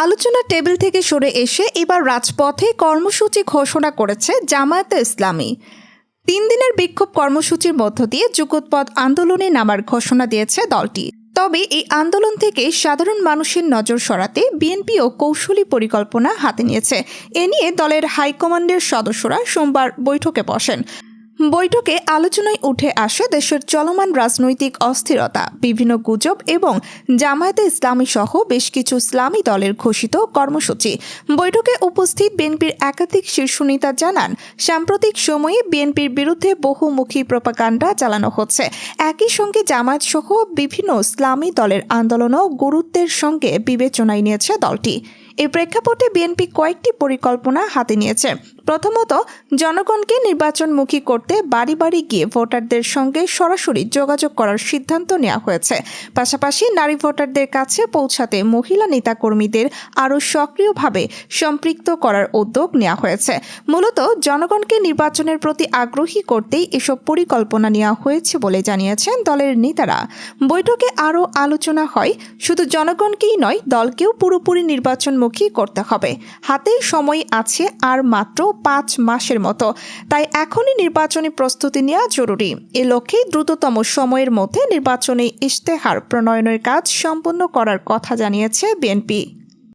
আলোচনার টেবিল থেকে সরে এসে এবার রাজপথে কর্মসূচি ঘোষণা করেছে জামায়াতে ইসলামী। 3 দিনের বিক্ষোভ কর্মসূচির মধ্য দিয়ে যুগপৎ আন্দোলনে নামার ঘোষণা দিয়েছে দলটি। তবে এই আন্দোলন থেকে সাধারণ মানুষের নজর সরাতে বিএনপিও কৌশলী পরিকল্পনা হাতে নিয়েছে। এ নিয়ে দলের হাইকমান্ডের সদস্যরা সোমবার বৈঠকে বসেন। বৈঠকে আলোচনায় উঠে আসে দেশের চলমান রাজনৈতিক অস্থিরতা, বিভিন্ন গুজব এবং জামায়াতে ইসলামী সহ বেশ কিছু ইসলামী দলের ঘোষিত কর্মসূচি। বৈঠকে উপস্থিত বিএনপির একাধিক শীর্ষ নেতা জানান, সাম্প্রতিক সময়ে বিএনপির বিরুদ্ধে বহুমুখী প্রোপাগান্ডা চালানো হচ্ছে। একই সঙ্গে জামায়াত সহ বিভিন্ন ইসলামী দলের আন্দোলনও গুরুত্বের সঙ্গে বিবেচনায় নিয়েছে দলটি। এর প্রেক্ষাপটে বিএনপি কয়েকটি পরিকল্পনা হাতে নিয়েছে। প্রথমত, জনগণকে নির্বাচনমুখী করতে বাড়ি বাড়ি গিয়ে ভোটারদের সঙ্গে সরাসরি যোগাযোগ করার সিদ্ধান্ত নেওয়া হয়েছে। পাশাপাশি নারী ভোটারদের কাছে পৌঁছাতে মহিলা নেতাকর্মীদের আরও সক্রিয়ভাবে সম্পৃক্ত করার উদ্যোগ নেওয়া হয়েছে। মূলত জনগণকে নির্বাচনের প্রতি আগ্রহী করতেই এসব পরিকল্পনা নেওয়া হয়েছে বলে জানিয়েছেন দলের নেতারা। বৈঠকে আরও আলোচনা হয়, শুধু জনগণকেই নয়, দলকেও পুরোপুরি নির্বাচনমুখী করতে হবে। হাতে সময় আছে আর মাত্র 5 মাসের মতো, তাই এখনই নির্বাচনী প্রস্তুতি নেওয়া জরুরি। এ লক্ষ্যে দ্রুততম সময়ের মধ্যে নির্বাচনী ইশতেহার প্রণয়নের কাজ সম্পন্ন করার কথা জানিয়েছে বিএনপি।